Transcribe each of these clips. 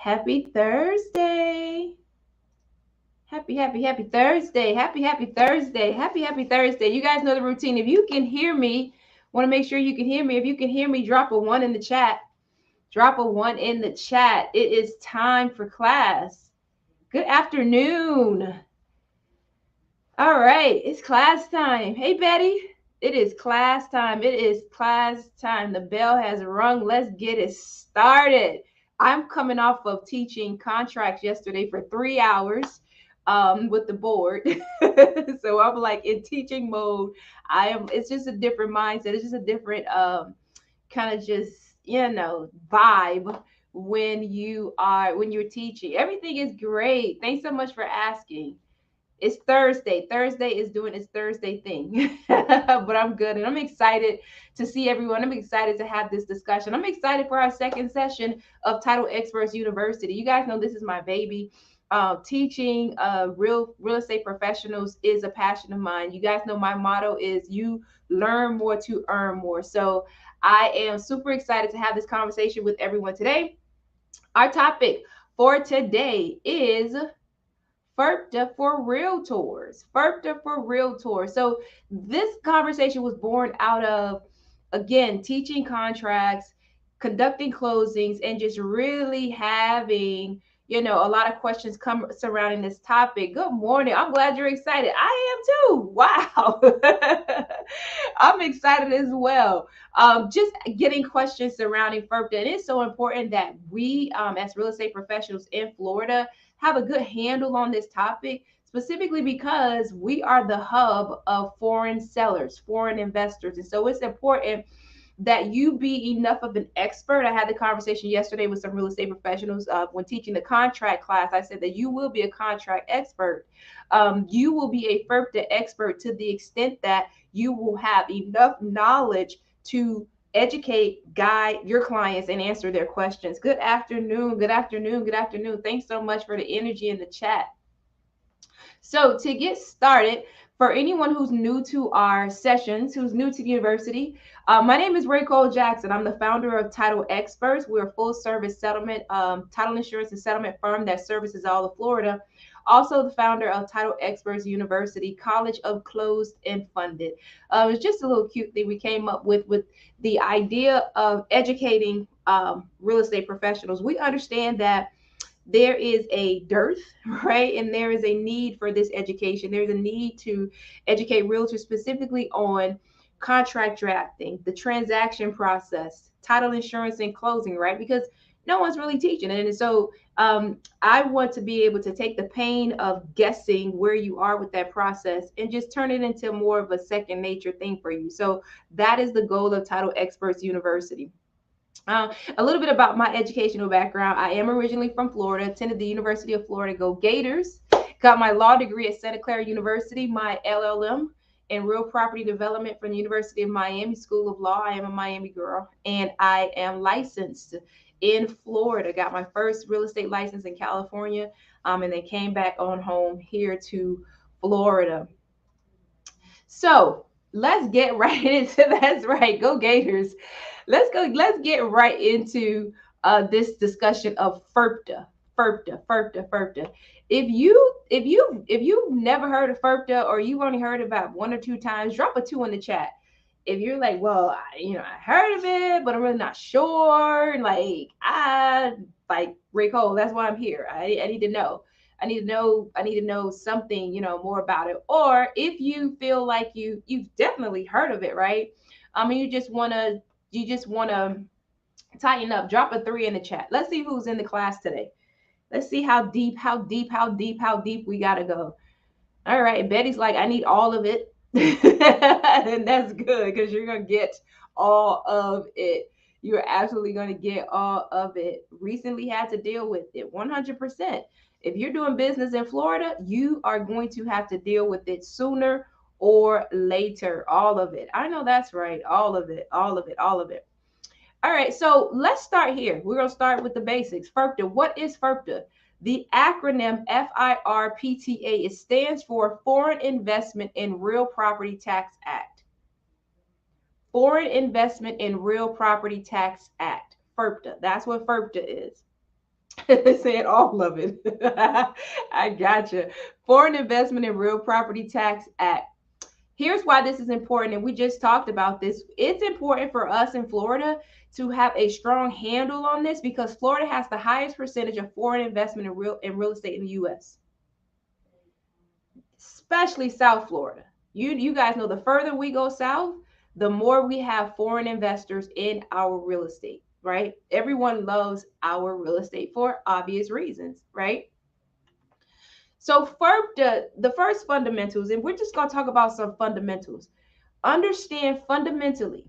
Happy Thursday. Happy Thursday. Happy Thursday. Happy Thursday. You guys know the routine. If you can hear me, want to make sure you can hear me. If you can hear me, drop a one in the chat. Drop a one in the chat. It is time for class. Good afternoon. All right, it's class time. Hey, Betty. It is class time. It is class time. The bell has rung. Let's get it started. I'm coming off of teaching contracts yesterday for 3 hours with the board. So I'm like in teaching mode. It's just a different mindset. It's just a different kind of just, vibe when you're teaching. Everything is great. Thanks so much for asking. It's Thursday. Thursday is doing its Thursday thing. But I'm good and I'm excited to see everyone. I'm excited to have this discussion. I'm excited for our second session of Title Xperts University. You guys know this is my baby. Teaching real estate professionals is a passion of mine. You guys know my motto is you learn more to earn more. So I am super excited to have this conversation with everyone today. Our topic for today is FIRPTA for Realtors. FIRPTA for Realtors. So this conversation was born out of, again, teaching contracts, conducting closings, and just really having, a lot of questions come surrounding this topic. Good morning. I'm glad you're excited. I am too. Wow. I'm excited as well. Just getting questions surrounding FIRPTA. And it's so important that we, as real estate professionals in Florida, have a good handle on this topic, specifically because we are the hub of foreign sellers, foreign investors. And so it's important that you be enough of an expert. I had the conversation yesterday with some real estate professionals when teaching the contract class. I said that you will be a contract expert. You will be a FIRPTA expert to the extent that you will have enough knowledge to educate, guide your clients, and answer their questions. Good afternoon. Good afternoon. Good afternoon. Thanks so much for the energy in the chat. So to get started, for anyone who's new to our sessions, who's new to the university, my name is Ray Cole Jackson. I'm the founder of Title Xperts. We're a full service settlement, title insurance and settlement firm that services all of Florida. Also the founder of Title Xperts University, College of Closed and Funded. It's just a little cute thing we came up with the idea of educating real estate professionals. We understand that there is a dearth, right? And there is a need for this education. There's a need to educate realtors specifically on contract drafting, the transaction process, title insurance and closing, right? Because no one's really teaching it. And so I want to be able to take the pain of guessing where you are with that process and just turn it into more of a second nature thing for you. So that is the goal of Title Xperts University. A little bit about my educational background. I am originally from Florida, attended the University of Florida, go Gators. Got my law degree at Santa Clara University, my LLM in real property development from the University of Miami School of Law. I am a Miami girl, and I am licensed in Florida. Got my first real estate license in California, and then came back on home here to Florida. So let's get right into that's right. Go Gators. Let's get right into this discussion of FIRPTA. FIRPTA. If you've never heard of FIRPTA, or you've only heard about one or two times, drop a two in the chat. If you're like, well, I heard of it, but I'm really not sure. And like Ray Cole, that's why I'm here. I need to know. I need to know something, more about it. Or if you feel like you've definitely heard of it, right? You just wanna tighten up. Drop a three in the chat. Let's see who's in the class today. Let's see how deep we gotta go. All right, Betty's like, I need all of it. And that's good, because you're gonna get all of it. You're absolutely going to get all of it. Recently had to deal with it 100%. If you're doing business in Florida, you are going to have to deal with it sooner or later. All of it. I know that's right. All of it. All right. So let's start here. We're going to start with the basics. FIRPTA. What is FIRPTA? The acronym FIRPTA, it stands for Foreign Investment in Real Property Tax Act. Foreign Investment in Real Property Tax Act, FIRPTA. That's what FIRPTA is. They're saying all of it. I gotcha. Foreign Investment in Real Property Tax Act. Here's why this is important, and we just talked about this. It's important for us in Florida to have a strong handle on this because Florida has the highest percentage of foreign investment in real estate in the U.S., especially South Florida. You guys know the further we go south, the more we have foreign investors in our real estate, right? Everyone loves our real estate for obvious reasons, right? So FIRPTA, the first fundamentals, and we're just going to talk about some fundamentals. Understand fundamentally,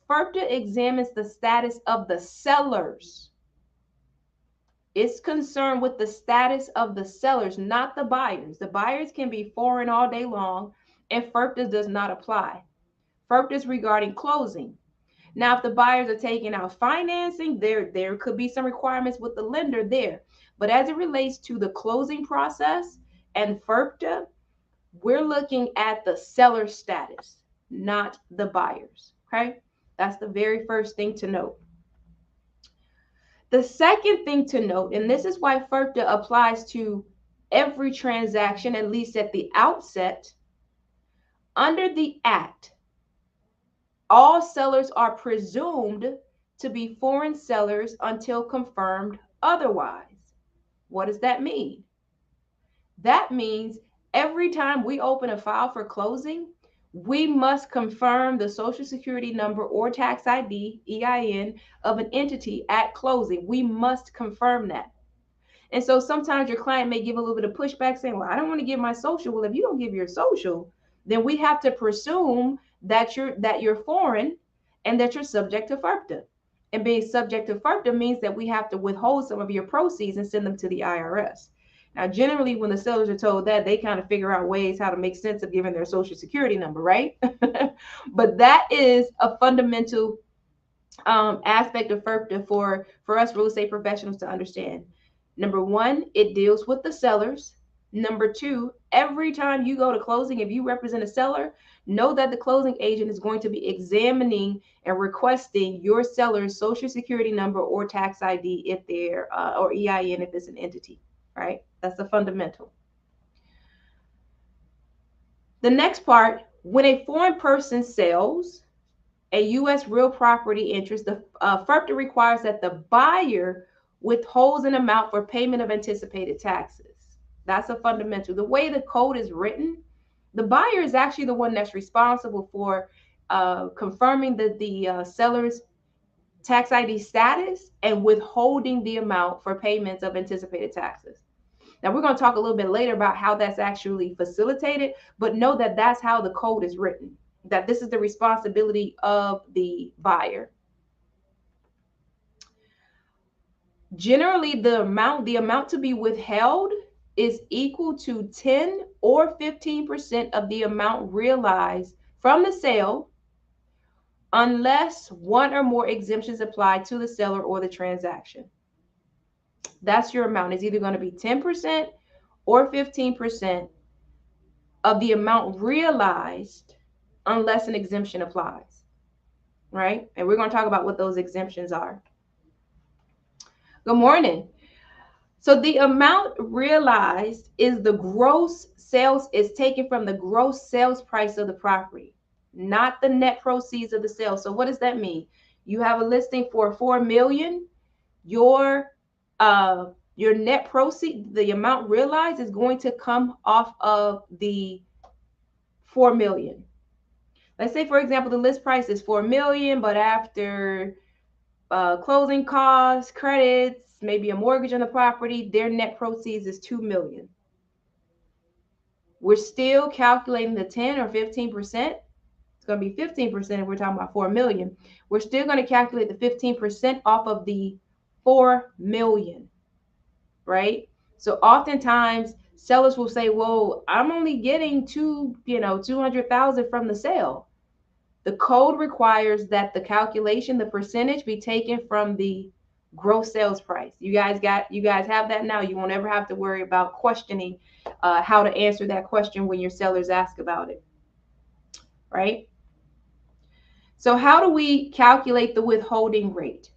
FIRPTA examines the status of the sellers. It's concerned with the status of the sellers, not the buyers. The buyers can be foreign all day long, and FIRPTA does not apply. FIRPTA is regarding closing. Now, if the buyers are taking out financing, there could be some requirements with the lender there. But as it relates to the closing process and FIRPTA, we're looking at the seller status, not the buyers. Okay? That's the very first thing to note. The second thing to note, and this is why FIRPTA applies to every transaction, at least at the outset, under the Act, all sellers are presumed to be foreign sellers until confirmed otherwise. What does that mean? That means every time we open a file for closing, we must confirm the social security number or tax ID, EIN, of an entity at closing. We must confirm that. And so sometimes your client may give a little bit of pushback saying, well, I don't want to give my social. Well, if you don't give your social, then we have to presume that you're foreign and that you're subject to FIRPTA. And being subject to FIRPTA means that we have to withhold some of your proceeds and send them to the IRS. Now, generally, when the sellers are told that, they kind of figure out ways how to make sense of giving their social security number, right? But that is a fundamental aspect of FIRPTA for us real estate professionals to understand. Number one, it deals with the sellers. Number two, every time you go to closing, if you represent a seller, know that the closing agent is going to be examining and requesting your seller's social security number or tax ID if they're or EIN if it's an entity, right? That's a fundamental. The next part, when a foreign person sells a U.S. real property interest, the FIRPTA requires that the buyer withholds an amount for payment of anticipated taxes. That's a fundamental. The way the code is written, the buyer is actually the one that's responsible for confirming the seller's tax ID status and withholding the amount for payments of anticipated taxes. Now, we're going to talk a little bit later about how that's actually facilitated, but know that that's how the code is written, that this is the responsibility of the buyer. Generally, the amount to be withheld is equal to 10 or 15% of the amount realized from the sale, unless one or more exemptions apply to the seller or the transaction. That's your amount. It's either going to be 10% or 15% of the amount realized unless an exemption applies, right? And we're going to talk about what those exemptions are. Good morning. So the amount realized is the gross sales, is taken from the gross sales price of the property, not the net proceeds of the sale. So what does that mean? You have a listing for $4 million. Your net proceed, the amount realized, is going to come off of the $4 million. Let's say, for example, the list price is $4 million, but after closing costs, credits, maybe a mortgage on the property, their net proceeds is $2 million. We're still calculating the 10 or 15%. It's going to be 15% if we're talking about $4 million. We're still going to calculate the 15% off of the $4 million, right? So oftentimes sellers will say, well, I'm only getting 200,000 from the sale. The code requires that the calculation, the percentage, be taken from the gross sales price. You guys have that now. You won't ever have to worry about questioning how to answer that question when your sellers ask about it, right? So how do we calculate the withholding rate?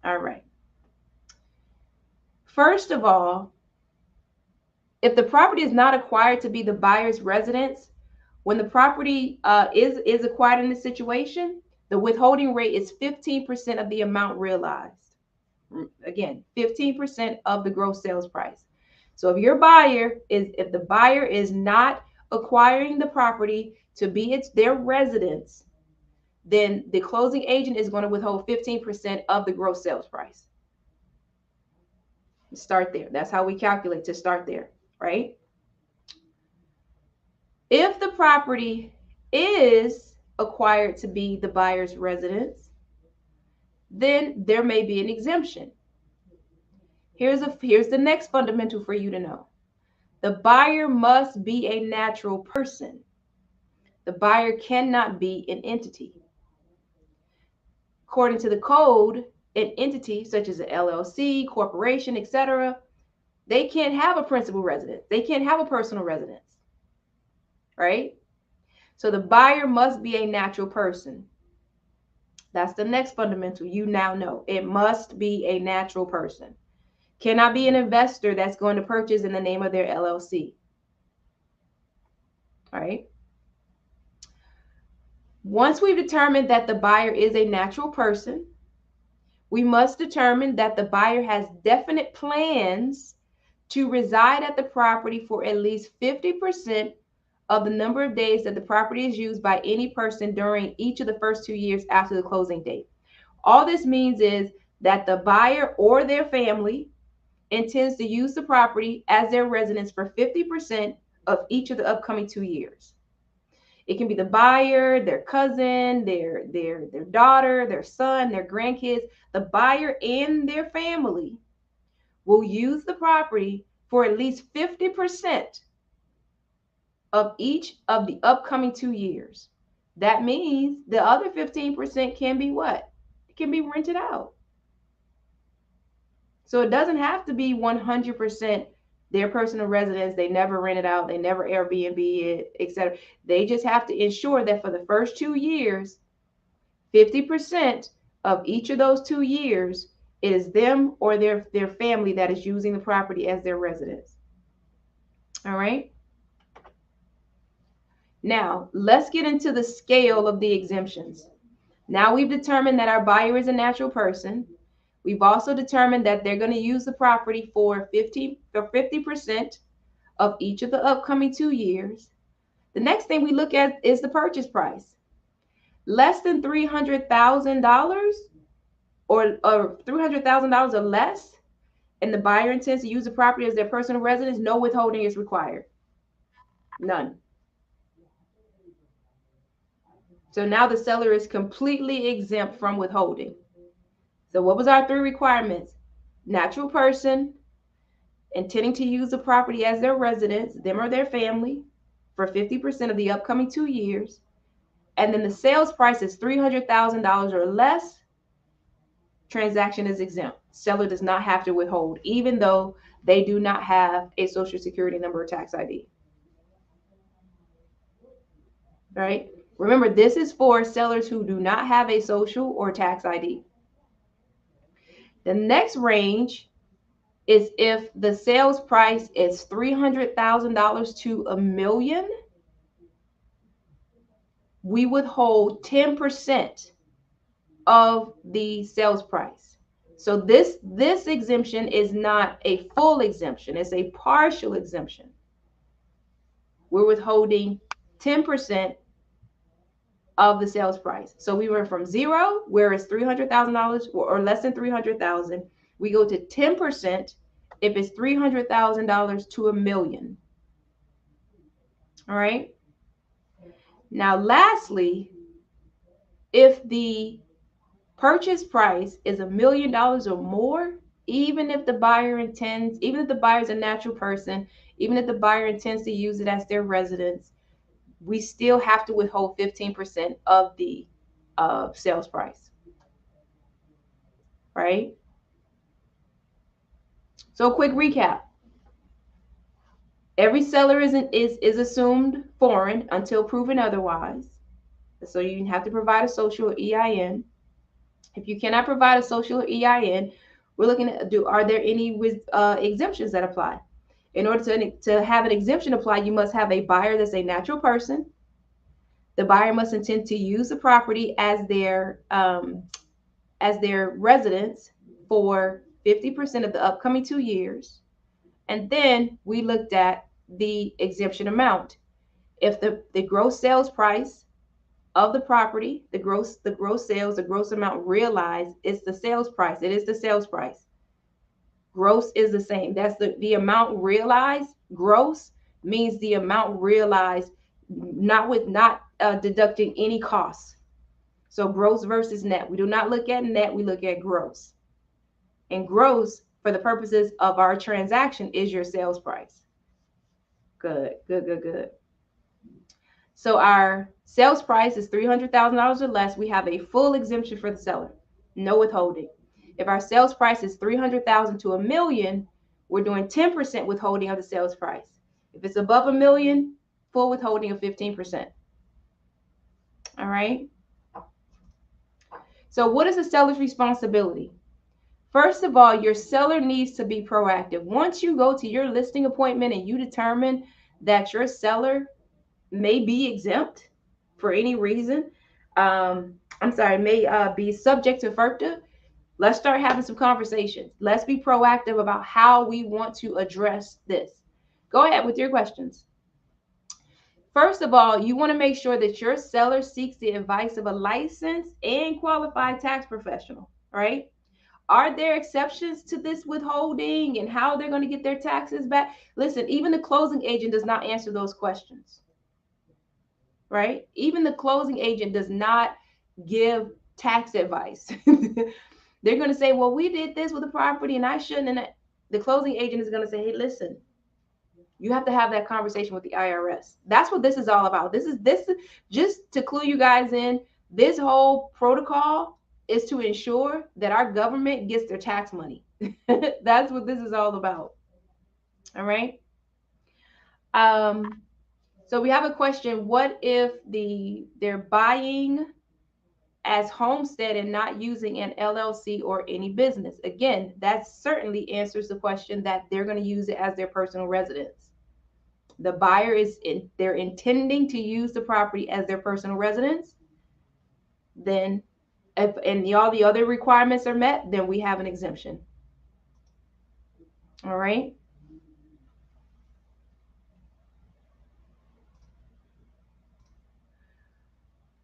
All right. First of all, if the property is not acquired to be the buyer's residence, when the property is acquired in this situation, the withholding rate is 15% of the amount realized. Again, 15% of the gross sales price. So if the buyer is not acquiring the property to be their residence, then the closing agent is going to withhold 15% of the gross sales price. Start there. That's how we calculate to start there, right? If the property is acquired to be the buyer's residence, then there may be an exemption. Here's the next fundamental for you to know. The buyer must be a natural person. The buyer cannot be an entity. According to the code, an entity such as an LLC, corporation, etc., they can't have a principal residence. They can't have a personal residence, right? So the buyer must be a natural person. That's the next fundamental you now know. It must be a natural person. Cannot be an investor that's going to purchase in the name of their LLC. All right. Once we've determined that the buyer is a natural person, we must determine that the buyer has definite plans to reside at the property for at least 50% of the number of days that the property is used by any person during each of the first 2 years after the closing date. All this means is that the buyer or their family intends to use the property as their residence for 50% of each of the upcoming 2 years. It can be the buyer, their cousin, their daughter, their son, their grandkids. The buyer and their family will use the property for at least 50% of each of the upcoming 2 years. That means the other 15% can be what? It can be rented out. So it doesn't have to be 100% their personal residence. They never rent it out. They never Airbnb it, etc. They just have to ensure that for the first 2 years, 50% of each of those 2 years, it is them or their family that is using the property as their residence. All right. Now, let's get into the scale of the exemptions. Now we've determined that our buyer is a natural person. We've also determined that they're going to use the property for 50% of each of the upcoming 2 years. The next thing we look at is the purchase price. Less than $300,000 or $300,000 or less, and the buyer intends to use the property as their personal residence, no withholding is required. None. So now the seller is completely exempt from withholding. So what was our 3 requirements? Natural person, intending to use the property as their residence, them or their family, for 50% of the upcoming 2 years. And then the sales price is $300,000 or less. Transaction is exempt. Seller does not have to withhold, even though they do not have a social security number or tax ID. Right? Remember, this is for sellers who do not have a social or tax ID. The next range is if the sales price is $300,000 to $1 million, we withhold 10% of the sales price. So this exemption is not a full exemption, it's a partial exemption. We're withholding 10% of the sales price. So we went from 0, where it's $300,000 or less than $300,000. We go to 10% if it's $300,000 to $1 million. All right. Now, lastly, if the purchase price is $1 million or more, even if the buyer is a natural person, even if the buyer intends to use it as their residence, we still have to withhold 15% of the sales price. Right? So, quick recap. Every seller is assumed foreign until proven otherwise. So you have to provide a social or EIN. If you cannot provide a social or EIN, We're looking at are there any exemptions that apply? In order to have an exemption apply, you must have a buyer that's a natural person. The buyer must intend to use the property as their residence for 50% of the upcoming 2 years. And then we looked at the exemption amount. If the gross sales price of the property, the gross sales, the gross amount realized is the sales price. It is the sales price. Gross is the same. That's the amount realized. Gross means the amount realized, not deducting any costs. So gross versus net. We do not look at net, we look at gross. And gross, for the purposes of our transaction, is your sales price. Good, good, good, good. So our sales price is $300,000 or less. We have a full exemption for the seller, no withholding. If our sales price is $300,000 to $1 million, we're doing 10% withholding of the sales price. If it's above $1 million, full withholding of 15%. All right. So what is the seller's responsibility? First of all, your seller needs to be proactive. Once you go to your listing appointment and you determine that your seller may be exempt for any reason, may be subject to FIRPTA, let's start having some conversations. Let's be proactive about how we want to address this. Go ahead with your questions. First of all, you want to make sure that your seller seeks the advice of a licensed and qualified tax professional, right? Are there exceptions to this withholding and how they're going to get their taxes back? Listen, even the closing agent does not answer those questions, right? Even the closing agent does not give tax advice. They're going to say, well, we did this with the property and I shouldn't. And the closing agent is going to say, hey, listen, you have to have that conversation with the IRS. That's what this is all about. This is just to clue you guys in. This whole protocol is to ensure that our government gets their tax money. That's what this is all about. All right. So we have a question. What if they're buying as homestead and not using an LLC or any business? Again, that certainly answers the question that they're going to use it as their personal residence. The buyer they're intending to use the property as their personal residence. Then and all the other requirements are met, then we have an exemption. All right.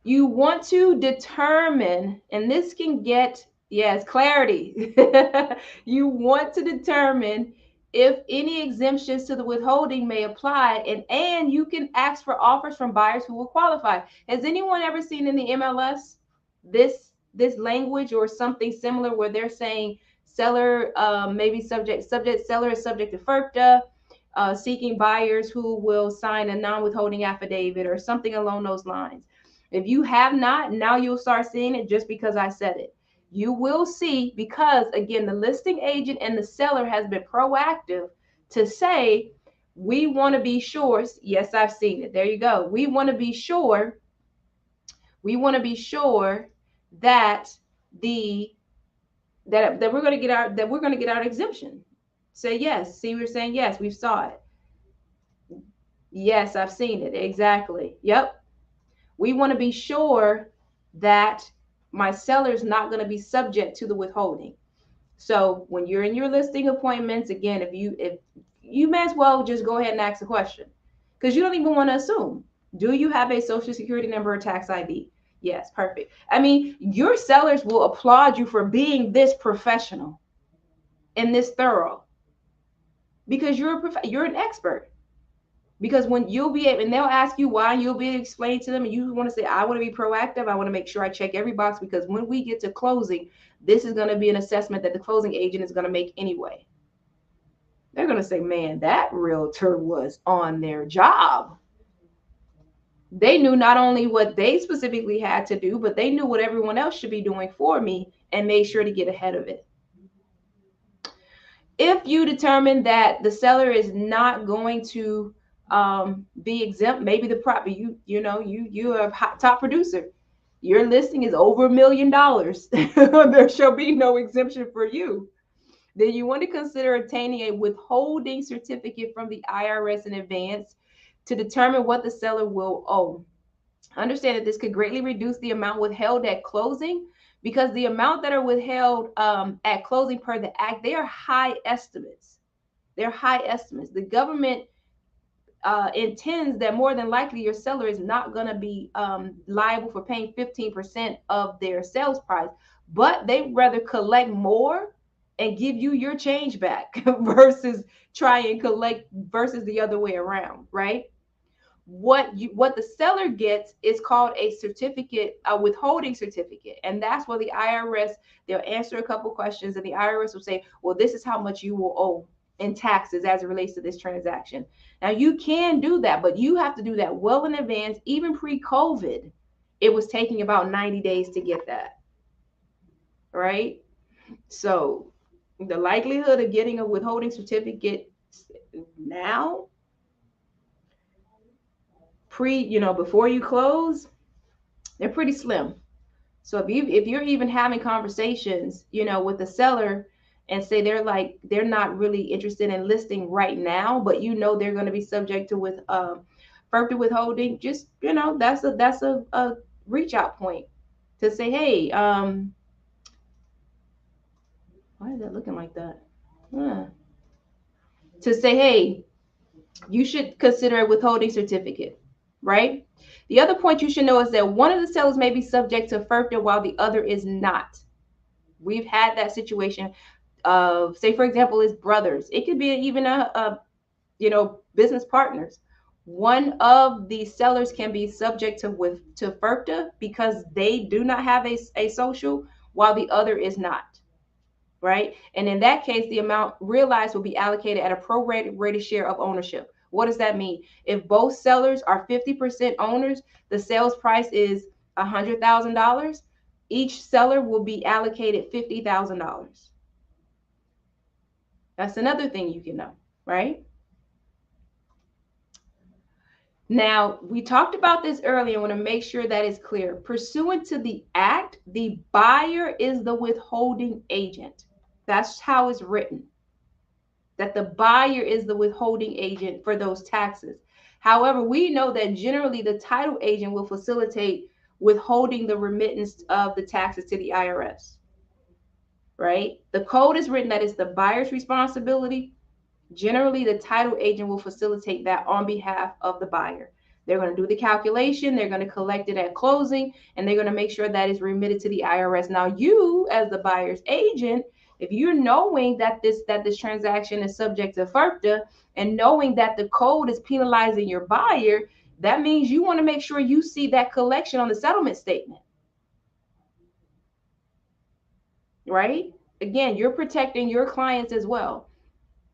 You want to determine, and this can get, yes, clarity. You want to determine if any exemptions to the withholding may apply, and you can ask for offers from buyers who will qualify. Has anyone ever seen in the MLS this language or something similar where they're saying seller maybe subject seller is subject to FIRPTA, seeking buyers who will sign a non-withholding affidavit or something along those lines? If you have not, now you'll start seeing it just because I said it. You will see, because again, the listing agent and the seller has been proactive to say, we want to be sure. Yes, I've seen it. There you go. We want to be sure. We want to be sure that we're going to get our exemption. Say yes. See, we're saying yes. We saw it. Yes, I've seen it. Exactly. Yep. We want to be sure that my seller's not going to be subject to the withholding. So when you're in your listing appointments, again, if you may as well just go ahead and ask a question, because you don't even want to assume. Do you have a social security number or tax ID? Yes, perfect. I mean, your sellers will applaud you for being this professional and this thorough, because you're an expert. Because when you'll be able, and they'll ask you why, and you'll be explaining to them, and you want to say, I want to be proactive. I want to make sure I check every box, because when we get to closing, this is going to be an assessment that the closing agent is going to make anyway. They're going to say, man, that realtor was on their job. They knew not only what they specifically had to do, but they knew what everyone else should be doing for me and made sure to get ahead of it. If you determine that the seller is not going to be exempt, maybe the property, you're a top producer, your listing is over $1 million, there shall be no exemption for you. then you want to consider obtaining a withholding certificate from the IRS in advance to determine what the seller will owe. Understand that this could greatly reduce the amount withheld at closing, because the amount that are withheld at closing per the act, they are high estimates. They're high estimates. The government intends that more than likely your seller is not going to be liable for paying 15% of their sales price, but they rather collect more and give you your change back versus try and collect versus the other way around, right? What the seller gets is called a certificate, a withholding certificate, and that's where the IRS, they'll answer a couple questions and the IRS will say, well, this is how much you will owe in taxes as it relates to this transaction. Now you can do that, but you have to do that well in advance. Even pre-COVID, it was taking about 90 days to get that, right? So the likelihood of getting a withholding certificate now, before you close, they're pretty slim. So if you're even having conversations, with the seller and say they're not really interested in listing right now, but they're going to be subject to with FIRPTA withholding, just that's a reach out point to say, hey, why is that looking like that? Huh. To say, hey, you should consider a withholding certificate, right? The other point you should know is that one of the sellers may be subject to FIRPTA while the other is not. We've had that situation of, say, for example, is brothers. It could be even a business partners. One of the sellers can be subject to FIRPTA because they do not have a social, while the other is not. Right? And in that case, the amount realized will be allocated at a prorated share of ownership. What does that mean? If both sellers are 50% owners, the sales price is $100,000. Each seller will be allocated $50,000. That's another thing you can know, right? Now, we talked about this earlier. I want to make sure that is clear. Pursuant to the act, the buyer is the withholding agent. That's how it's written, that the buyer is the withholding agent for those taxes. However, we know that generally the title agent will facilitate withholding the remittance of the taxes to the IRS, right? The code is written that it's the buyer's responsibility. Generally, the title agent will facilitate that on behalf of the buyer. They're going to do the calculation, they're going to collect it at closing, and they're going to make sure that is remitted to the IRS. Now, you as the buyer's agent, if you're knowing that this transaction is subject to FIRPTA and knowing that the code is penalizing your buyer, that means you want to make sure you see that collection on the settlement statement, right? Again, you're protecting your clients as well.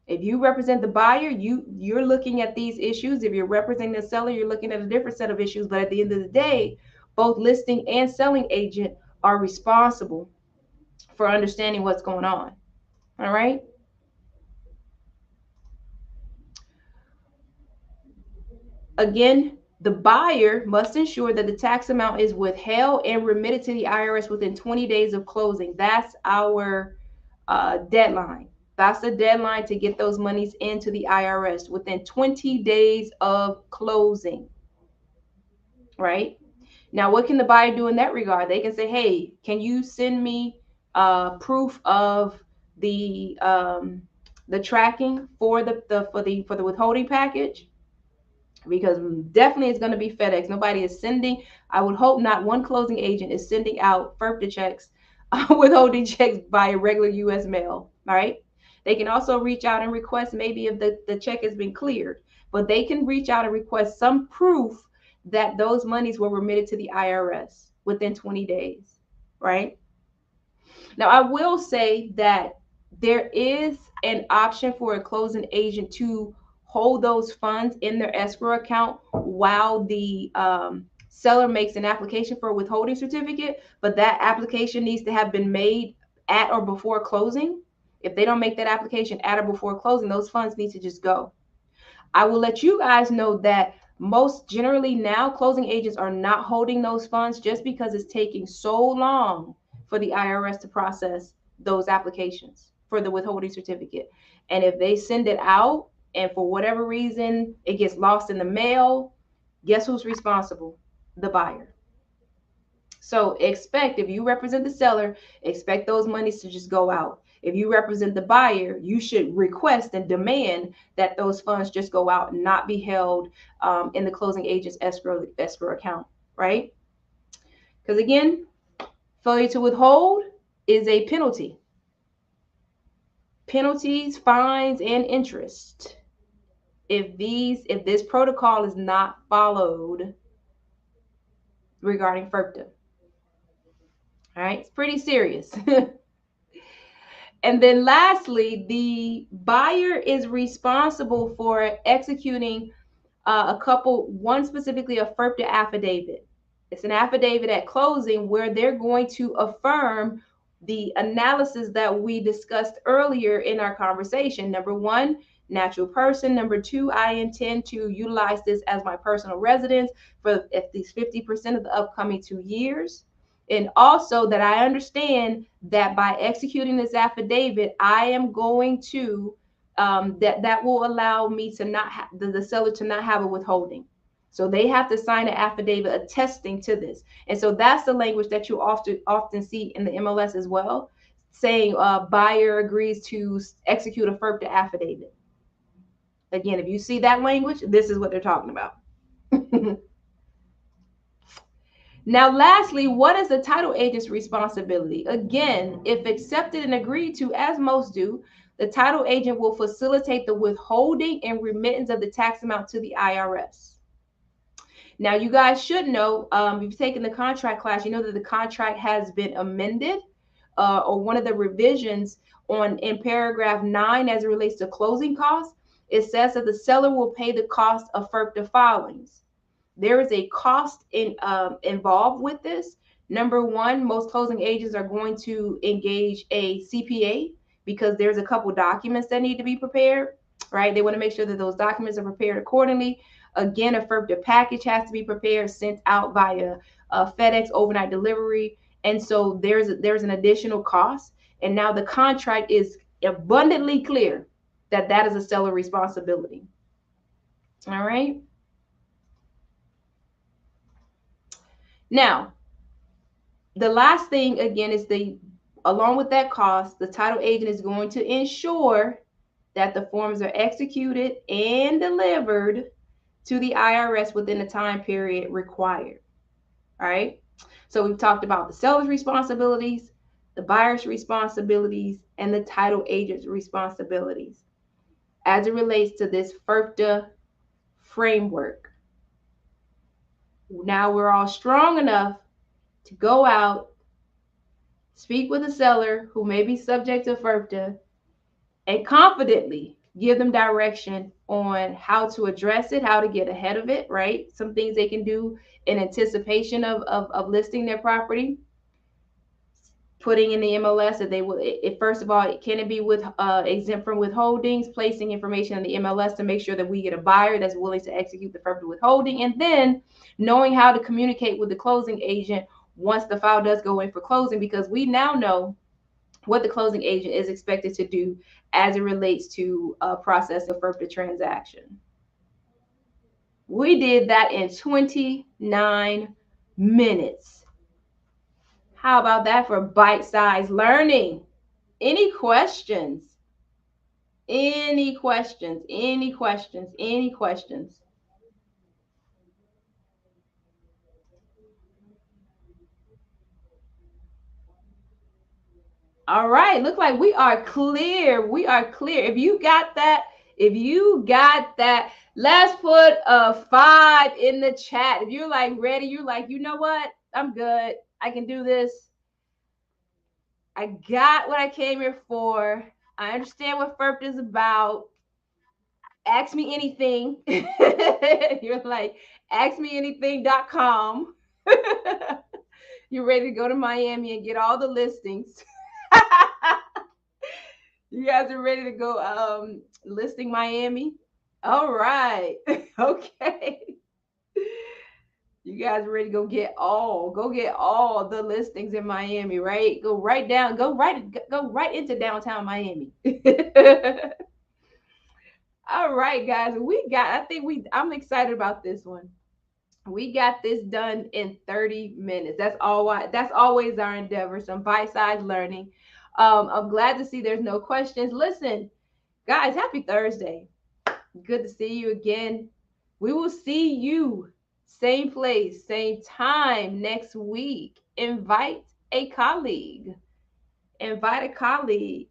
If you represent the buyer, you're looking at these issues. If you're representing the seller, you're looking at a different set of issues. But at the end of the day, both listing and selling agent are responsible for understanding what's going on. All right. Again, the buyer must ensure that the tax amount is withheld and remitted to the IRS within 20 days of closing. That's our deadline. That's the deadline to get those monies into the IRS within 20 days of closing, right? Now, what can the buyer do in that regard? They can say, hey, can you send me proof of the tracking for the withholding package? Because definitely it's going to be FedEx. Nobody is sending, I would hope not one closing agent is sending out FIRPTA checks, withholding checks by regular U.S. mail. All right. They can also reach out and request, maybe if the check has been cleared, but they can reach out and request some proof that those monies were remitted to the IRS within 20 days. Right. Now, I will say that there is an option for a closing agent to hold those funds in their escrow account while the seller makes an application for a withholding certificate, but that application needs to have been made at or before closing. If they don't make that application at or before closing, those funds need to just go. I will let you guys know that most generally now closing agents are not holding those funds just because it's taking so long for the IRS to process those applications. for the withholding certificate. And if they send it out and for whatever reason it gets lost in the mail, guess who's responsible? The buyer. So expect, if you represent the seller, expect those monies to just go out. If you represent the buyer, you should request and demand that those funds just go out and not be held in the closing agent's escrow account, right? Because again, failure to withhold is a penalty. Penalties, fines, and interest. If this protocol is not followed regarding FIRPTA. All right, it's pretty serious. And then lastly, the buyer is responsible for executing one specifically a FIRPTA affidavit. It's an affidavit at closing where they're going to affirm the analysis that we discussed earlier in our conversation. Number one, natural person. Number two, I intend to utilize this as my personal residence for at least 50% of the upcoming 2 years. And also that I understand that by executing this affidavit, I am going to that will allow me to not have the seller to not have a withholding. So they have to sign an affidavit attesting to this. And so that's the language that you often see in the MLS as well, saying buyer agrees to execute a FIRPTA affidavit. Again, if you see that language, this is what they're talking about. Now, lastly, what is the title agent's responsibility? Again, if accepted and agreed to, as most do, the title agent will facilitate the withholding and remittance of the tax amount to the IRS. Now, you guys should know, if you've taken the contract class, you know that the contract has been amended, or one of the revisions in paragraph 9 as it relates to closing costs. It says that the seller will pay the cost of FIRPTA filings. There is a cost involved with this. Number one, most closing agents are going to engage a CPA because there's a couple documents that need to be prepared, right? They want to make sure that those documents are prepared accordingly. Again, a FIRPTA package has to be prepared, sent out via FedEx overnight delivery. And so there's an additional cost. And now the contract is abundantly clear that that is a seller responsibility. All right. Now, the last thing, again, is along with that cost, the title agent is going to ensure that the forms are executed and delivered to the IRS within the time period required. All right. So we've talked about the seller's responsibilities, the buyer's responsibilities, and the title agent's responsibilities as it relates to this FIRPTA framework. Now we're all strong enough to go out, speak with a seller who may be subject to FIRPTA, and confidently give them direction on how to address it, how to get ahead of it, right? Some things they can do in anticipation of listing their property. Putting in the MLS that they will, first of all, can it be exempt from withholdings, placing information in the MLS to make sure that we get a buyer that's willing to execute the FIRPTA withholding, and then knowing how to communicate with the closing agent once the file does go in for closing, because we now know what the closing agent is expected to do as it relates to process a FIRPTA transaction. We did that in 29 minutes. How about that for bite-sized learning? Any questions? Any questions? Any questions? Any questions? All right, look like we are clear. We are clear. If you got that, let's put a 5 in the chat. If you're like ready, you're like, you know what? I'm good. I can do this. I got what I came here for. I understand what FIRPTA is about. Ask me anything. You're like, askmeanything.com. You're ready to go to Miami and get all the listings. You guys are ready to go listing Miami? All right. Okay. You guys ready to go get all the listings in Miami, right? Go right into downtown Miami. All right, guys. I'm excited about this one. We got this done in 30 minutes. That's always our endeavor, some bite-sized learning. I'm glad to see there's no questions. Listen, guys, happy Thursday. Good to see you again. We will see you same place, same time next week. A colleague. Invite a colleague.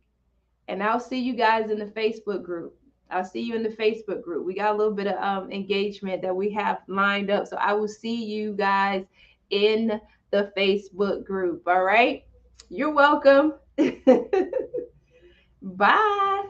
And I'll see you guys in the Facebook group. I'll see you in the Facebook group. We got a little bit of engagement that we have lined up. So I will see you guys in the Facebook group. All right. You're welcome. Bye.